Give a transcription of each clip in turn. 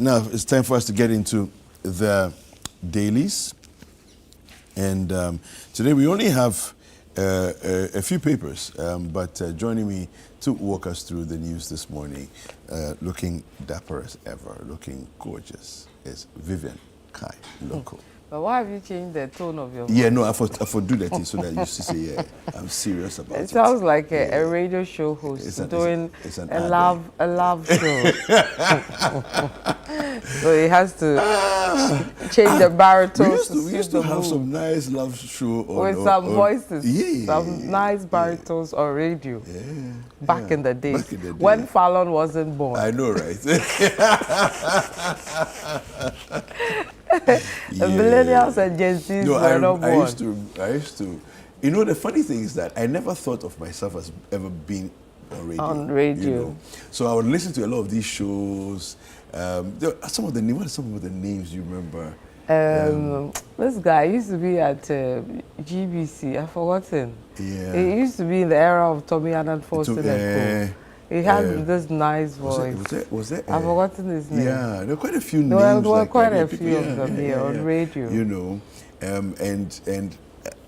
Now it's time for us to get into the dailies. And today we only have a few papers, but joining me to walk us through the news this morning, looking dapper as ever, looking gorgeous, is Vivian Kai Loco. But why have you changed the tone of your voice? Yeah, no, I for do that so that you say, yeah, I'm serious about it. It sounds like a radio show host doing a love show. So he has to change the baritone. We used to have some nice love show with some voices, some nice baritones on radio. Yeah, back in the days, when Fallon wasn't born. I know, right? The millennials and Gen Zs were not born. I used to, you know, the funny thing is that I never thought of myself as ever being on radio. You know? So I would listen to a lot of these shows. What are some of the names you remember? This guy used to be at GBC. I've forgotten. Yeah. He used to be in the era of Tommy Anand Forson and Co. He had this nice voice. Was that I've forgotten his name. Yeah, there were quite a few names. There were quite a few of them here on radio. You know, and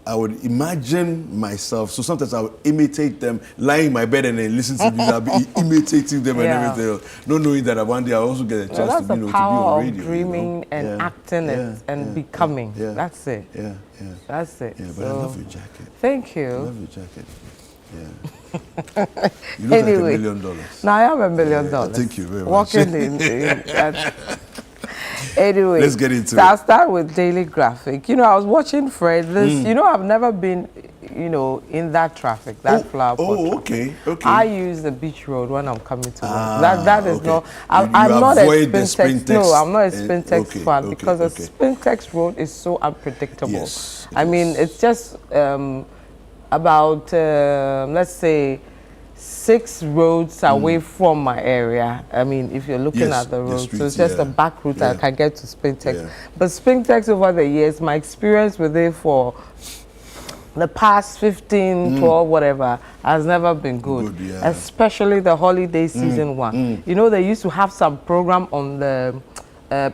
I would imagine myself, so sometimes I would imitate them, lying in my bed and then listen to me, I'll be imitating them and everything else, not knowing that one day I'll also get a chance to be on radio. Of dreaming and acting and becoming. That's it. Yeah. That's it. Yeah, but I love your jacket. Thank you. I love your jacket. Yeah. You look anyway, like $1 million. Now I am $1 million. Thank you very much. Walking in anyway, let's get into it. I'll start with Daily Graphic. You know, I was watching Fred. You know, I've never been, you know, in that traffic, that flower pot. Oh, okay. I use the beach road when I'm coming to work. That is not. I'm not a Spintex. No, I'm not a Spintex fan because the Spintex road is so unpredictable. Yes, I mean, it's just about let's say 6 roads away from my area. I mean, if you're looking at the road, so it's just a back route I can get to Spintex. But Spintex over the years, my experience with it for the past 15, 12, whatever, has never been good. Especially the holiday season one. You know, they used to have some program on the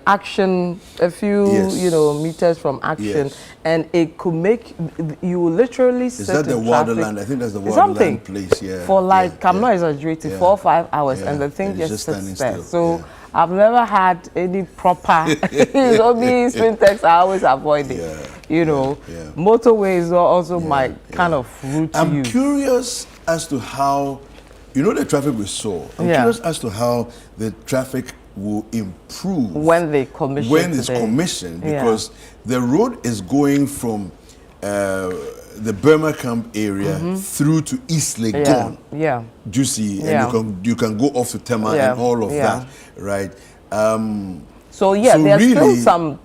Action, a few you know meters from Action, and it could make you literally sit in traffic. Is that the Wonderland? I think that's the Wonderland place. Yeah. For like I'm not exaggerating, 4 or 5 hours, and the thing just sits there. So I've never had any proper. You know, me Spintex, I always avoid it. You know, motorways are also my kind of route to use. I'm curious as to how, you know, the traffic we saw. I'm curious as to how the traffic will improve when they commission it's commissioned, because the road is going from the Burma camp area through to East Lake Dawn. Do you see? And you can go off to Tema and all of that, right? So there's really still some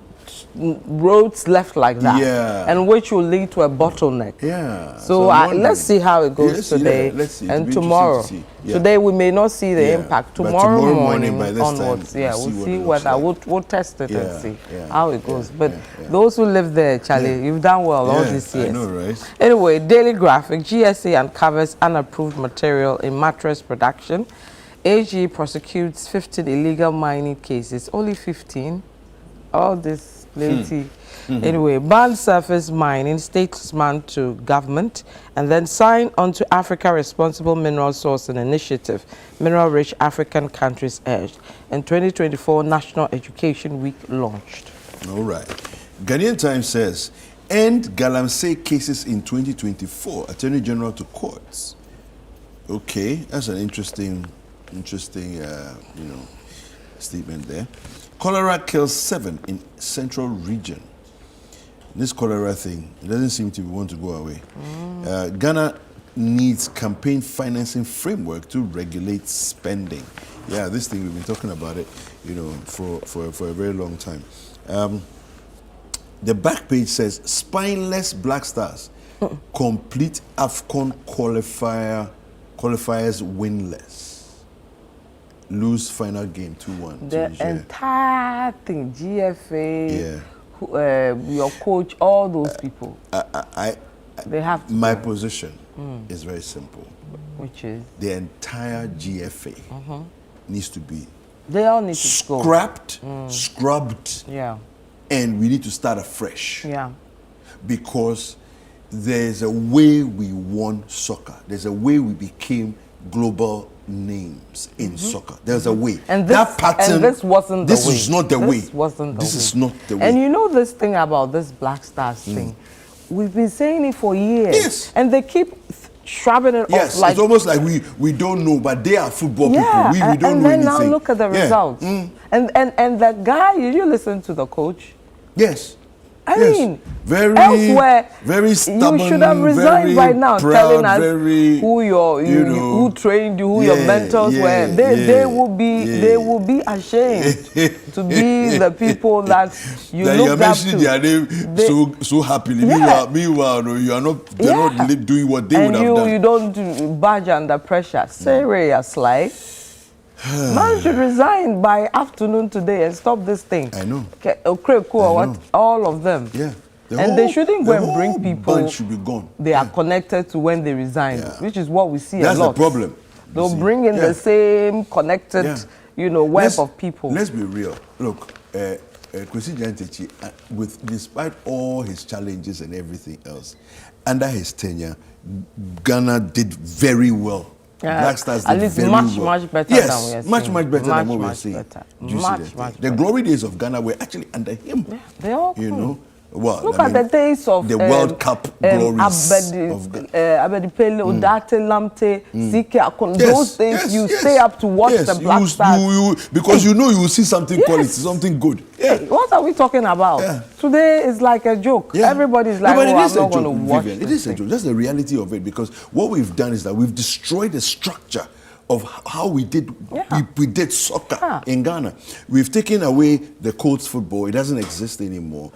roads left like that, and which will lead to a bottleneck. So let's see how it goes today and tomorrow. Today we may not see the impact. Tomorrow morning onwards, we'll see whether we'll test it and see how it goes. But those who live there, Charlie, you've done well all these years. I know, right? Anyway, Daily Graphic: GSA uncovers unapproved material in mattress production. AG prosecutes 15 illegal mining cases. Only 15. All this. Anyway, ban surface mining, statesman to government, and then sign onto Africa Responsible Mineral Sourcing Initiative, mineral-rich African countries urged, and 2024 National Education Week launched. All right. Ghanaian Times says, end Galamsey cases in 2024, Attorney General to courts. Okay, that's an interesting, you know, statement there. Cholera kills 7 in central region. This cholera thing, it doesn't seem to want to go away. Ghana needs campaign financing framework to regulate spending. Yeah, this thing, we've been talking about it, you know, for a very long time. The back page says, spineless Black Stars complete AFCON qualifiers winless. Lose final game 2-1. The entire thing, GFA, your coach, all those people. They have to. My position is very simple. Which is? The entire GFA needs to be They all need to go. Scrapped, scrubbed, Yeah. and we need to start afresh. Yeah. Because there's a way we won soccer. There's a way we became global names in soccer. There's a way. And this, that pattern. And this wasn't the way. This is not the way. This wasn't the way. This is not the way. And you know this thing about this Black Stars thing? We've been saying it for years. Yes. And they keep shrubbing it yes, off like... it's almost like we don't know, but they are football people. We don't know anything. And then now look at the results. And that guy, did you listen to the coach? Yes. I mean, very, elsewhere, very stubborn, you should have resigned by now, proud, telling us who trained you, who your mentors were. They will be ashamed to be the people that you looked up to. Their name so happily. Meanwhile, no, you are not. They're not doing what they would have done. You don't budge under pressure. Say where you're sly. Man should resign by afternoon today and stop this thing. I know. All of them. Yeah. And they shouldn't go and bring people. Bunch should be gone. They are connected to when they resigned, which is what we see a lot. That's the problem. They'll bring in the same connected, web of people. Let's be real. Look, Kwesi Nyantakyi, despite all his challenges and everything else, under his tenure, Ghana did very well. Black Stars did very well. Much better than we are seeing. Much better than what we're seeing. Much better. The glory days of Ghana were actually under him. Yeah, they all cool. Well, look at the days of the World Cup glories Abedi Pele, Udate, Lamte, Sike. Those days you stay up to watch the Black Stars. Because you know you will see something quality, something good. Yeah. Hey, what are we talking about? Today is like a joke. Everybody's like, I'm not going to watch it. It is a joke. That's the reality of it, because what we've done is that we've destroyed the structure of how we did we did soccer in Ghana. We've taken away the Colts football. It doesn't exist anymore.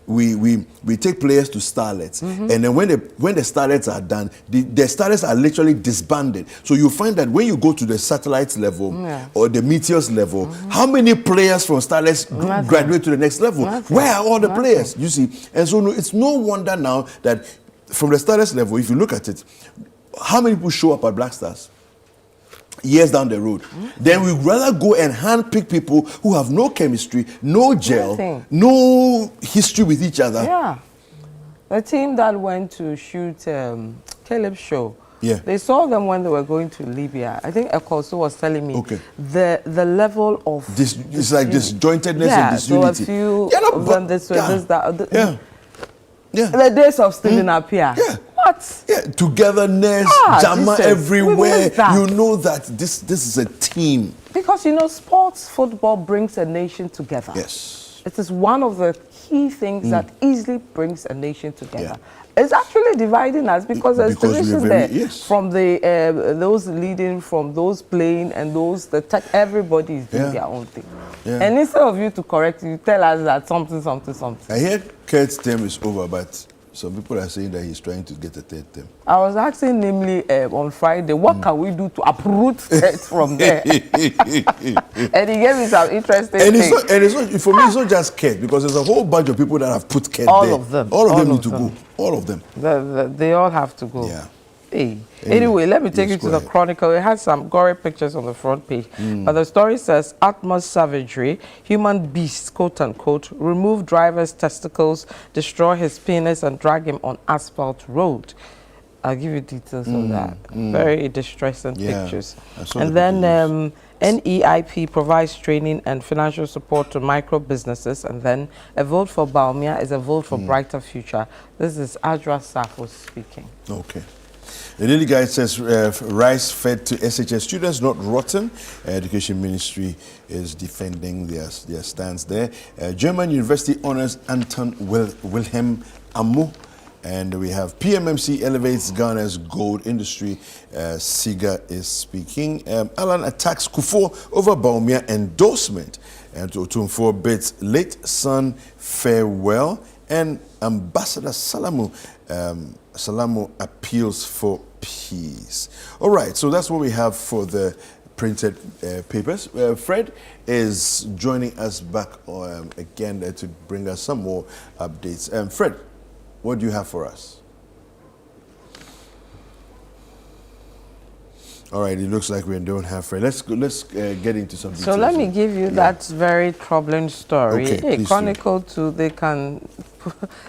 We take players to starlets, and then when the starlets are done, the starlets are literally disbanded. So you find that when you go to the satellites level or the meteors level, how many players from starlets graduate to the next level? Where are all the players? You see, and so it's no wonder now that from the starlets level, if you look at it, how many people show up at Black Stars years down the road? Then we'd rather go and handpick people who have no chemistry, no gel, no history with each other. Yeah. The team that went to shoot Caleb's show, they saw them when they were going to Libya. I think Ekoso was telling me the level of... it's like disjointedness and disunity. So a few of them, this way, this, that. The days of Stephen Appiah. What? Yeah, togetherness, Jama everywhere. You know that this is a team. Because, sports, football brings a nation together. Yes. It is one of the key things that easily brings a nation together. It's actually dividing us because there's divisions there. From those leading, from those playing, and those, everybody is doing their own thing. And instead of you to correct, you tell us that something. I hear Kurt's term is over, but some people are saying that he's trying to get a third term. I was asking namely on Friday, what can we do to uproot Kurt from there? And he gave me some interesting things. For me, it's not just Kurt, because there's a whole bunch of people that have put Kurt there. All of them need to go. All of them. They all have to go. Yeah. Hey. Anyway, let me take you to the Chronicle. It has some gory pictures on the front page. But the story says, Atma's savagery, human beast, quote unquote, remove driver's testicles, destroy his penis, and drag him on asphalt road. I'll give you details of that. Very distressing pictures. And then NEIP provides training and financial support to micro businesses. And then a vote for Baumia is a vote for brighter future. This is Adra Safo speaking. Okay. The Daily Guide says rice fed to SHS students not rotten. Education Ministry is defending their stance there. German University honors Anton Wilhelm Amo. And we have PMMC elevates Ghana's gold industry. Siga is speaking. Alan attacks Kufo over Baumia endorsement. And Otumfo bids late son farewell. And Ambassador Salamu appeals for peace. All right, so that's what we have for the printed papers. Fred is joining us back again to bring us some more updates. Fred, what do you have for us? All right, it looks like we don't have Fred. Let's get into some details. So let me give you that very troubling story. Okay, Chronicle too.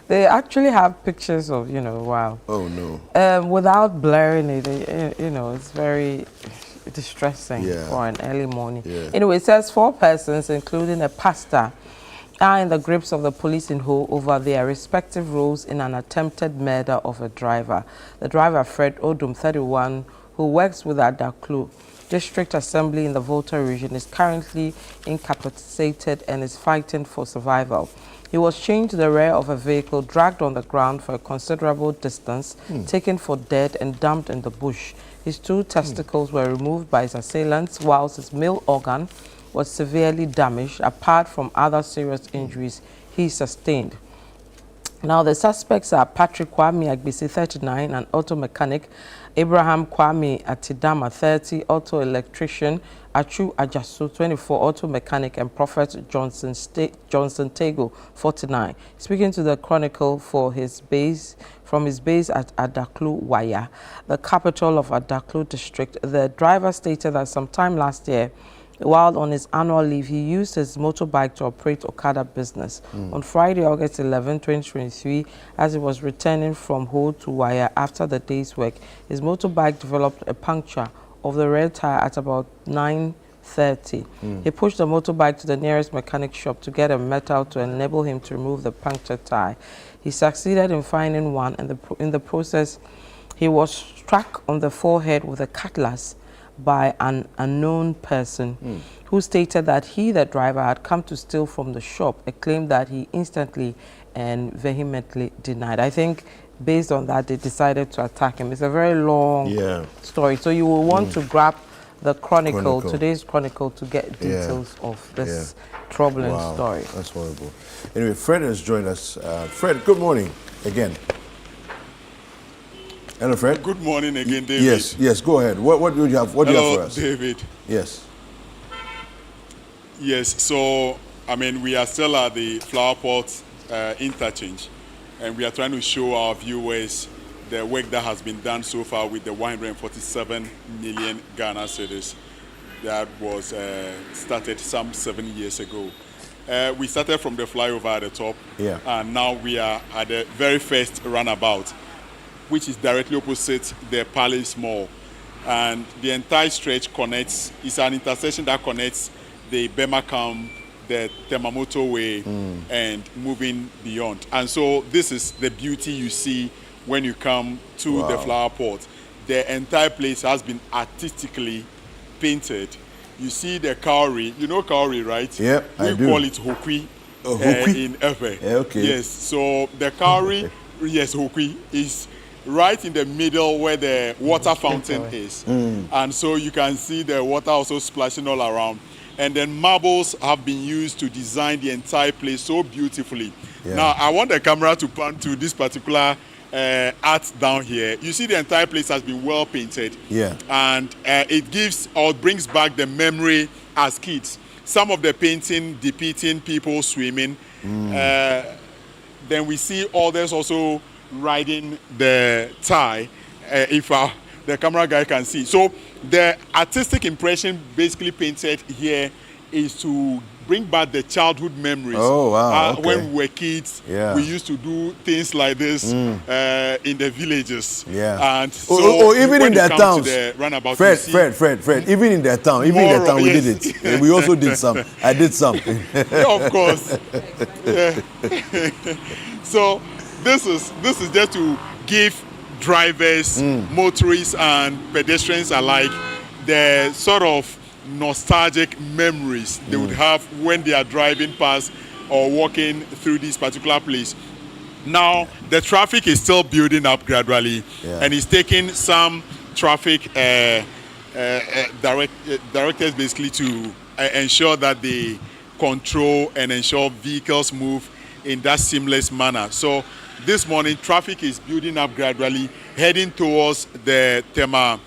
They actually have pictures of, wow. Oh no. Without blurring it, it's very distressing for an early morning. Yeah. Anyway, it says 4 persons, including a pastor, are in the grips of the police in Ho over their respective roles in an attempted murder of a driver. The driver, Fred Odum, 31, who works with Adaklu District Assembly in the Volta region, is currently incapacitated and is fighting for survival. He was chained to the rear of a vehicle, dragged on the ground for a considerable distance, taken for dead and dumped in the bush. His 2 testicles were removed by his assailants, whilst his male organ was severely damaged, apart from other serious injuries he sustained. Now, the suspects are Patrick Kwame Agbisi, 39, an auto mechanic, Abraham Kwame Atidama, 30, auto electrician, Achu Ajasu, 24, auto mechanic, and Prophet Johnson Tego, 49. Speaking to the Chronicle from his base at Adaklu Waya, the capital of Adaklu district, the driver stated that sometime last year, while on his annual leave, he used his motorbike to operate Okada business. On Friday, August 11, 2023, as he was returning from Ho to Waya after the day's work, his motorbike developed a puncture of the rear tire at about 9:30. He pushed the motorbike to the nearest mechanic shop to get a metal to enable him to remove the punctured tire. He succeeded in finding one, and in the process, he was struck on the forehead with a cutlass by an unknown person who stated that he, the driver, had come to steal from the shop, a claim that he instantly and vehemently denied. I think based on that, they decided to attack him. It's a very long story. So you will want to grab the Chronicle, today's Chronicle, to get details of this troubling story. That's horrible. Anyway, Fred has joined us. Fred, good morning again. Hello, Fred. Good morning again, David. Yes, go ahead. What do you have? What do you have for us? David. Yes. Yes, so, we are still at the Flower Pot interchange, and we are trying to show our viewers the work that has been done so far with the 147 million Ghana cedis that was started some 7 years ago. We started from the flyover at the top, and now we are at the very first runabout, which is directly opposite the Palace Mall. And the entire stretch connects, it's an intersection that connects the Bema Camp, the Temamoto Way, and moving beyond. And so this is the beauty you see when you come to the Flower Pot. The entire place has been artistically painted. You see the cowrie, you know cowrie, right? Yep, I do. We call it hokui in Efe. Okay. Yes, so the cowrie, yes, hokui, is right in the middle where the water fountain is. And so you can see the water also splashing all around. And then marbles have been used to design the entire place so beautifully. Now, I want the camera to pan to this particular art down here. You see the entire place has been well painted. And it gives or brings back the memory as kids. Some of the painting depicting people swimming. Then we see others also riding the tie, if the camera guy can see. So the artistic impression basically painted here is to bring back the childhood memories. When we were kids, we used to do things like this in the villages. And so even in their towns. Fred, even in their town, we did it. And we also did some. I did some. Of course. So this is just to give drivers, motorists, and pedestrians alike the sort of nostalgic memories they would have when they are driving past or walking through this particular place. Now, the traffic is still building up gradually, and it's taking some traffic directors basically to ensure that they control and ensure vehicles move in that seamless manner. So this morning, traffic is building up gradually, heading towards the Tema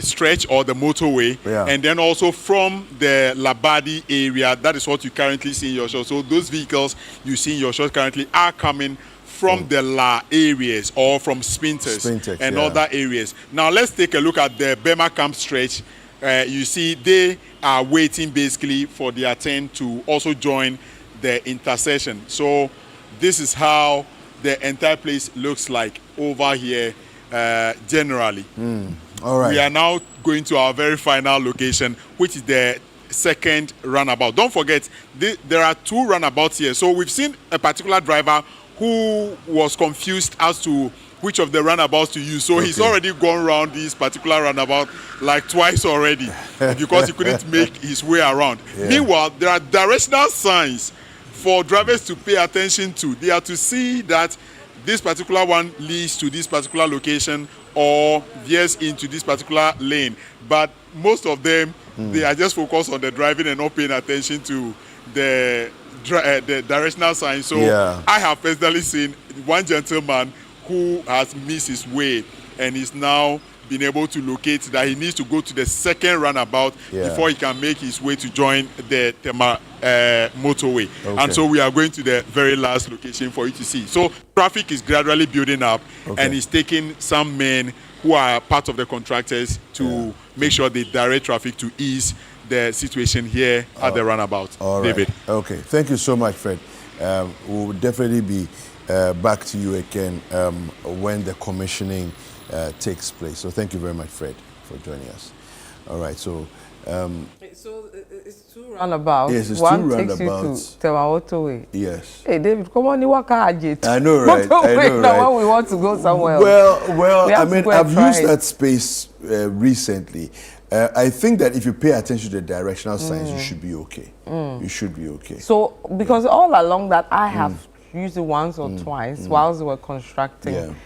stretch or the motorway, and then also from the Labadi area. That is what you currently see in your shot. So those vehicles you see in your shot currently are coming from the La areas or from Spintex and other areas. Now let's take a look at the Bema Camp stretch. You see they are waiting basically for their turn to also join the intersection. So this is how the entire place looks like over here generally. All right. We are now going to our very final location, which is the second runabout. Don't forget, there are two runabouts here. So we've seen a particular driver who was confused as to which of the runabouts to use. So he's already gone around this particular runabout like twice already because he couldn't make his way around. Meanwhile, there are directional signs for drivers to pay attention to. They are to see that this particular one leads to this particular location or veers into this particular lane. But most of them, they are just focused on the driving and not paying attention to the directional signs. So I have personally seen one gentleman who has missed his way and is now been able to locate that he needs to go to the second runabout before he can make his way to join the Tema motorway. And so we are going to the very last location for you to see. So traffic is gradually building up and it's taking some men who are part of the contractors to make sure they direct traffic to ease the situation here at the runabout. David. Okay, thank you so much, Fred. We'll definitely be back to you again when the commissioning takes place. So thank you very much, Fred, for joining us. All right, so... so it's two roundabouts. Yes, it's one two takes roundabouts. you to Tema motorway. Yes. Hey, David, come on, you walk out. I know, right? I know, right? When we want to go somewhere Well, I mean, I've used it. that space recently. I think that if you pay attention to the directional signs, you should be okay. You should be okay. So, because all along that, I have used it once or twice whilst we were constructing.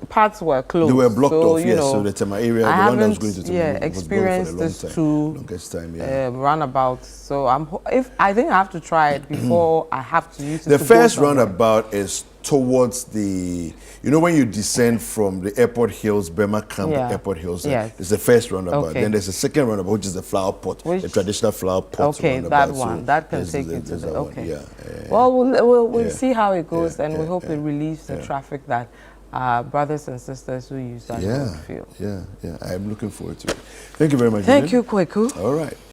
Parts were closed. They were blocked off, you know, so the Tema area, the one that was going to Tema, experienced this longest time, roundabouts. So I think I have to try it before I have to use it. The first roundabout is towards the, you know, when you descend from the Airport Hills, Bema Camp, Airport Hills, it's the first roundabout. Then there's a second roundabout, which is the flower pot, the traditional flower pot. Okay, that one. So that can take you to the, Well, we'll see how it goes, and we hope it relieves the traffic that brothers and sisters who use that feel. I'm looking forward to it. Thank you very much. Thank you, Kweku. All right.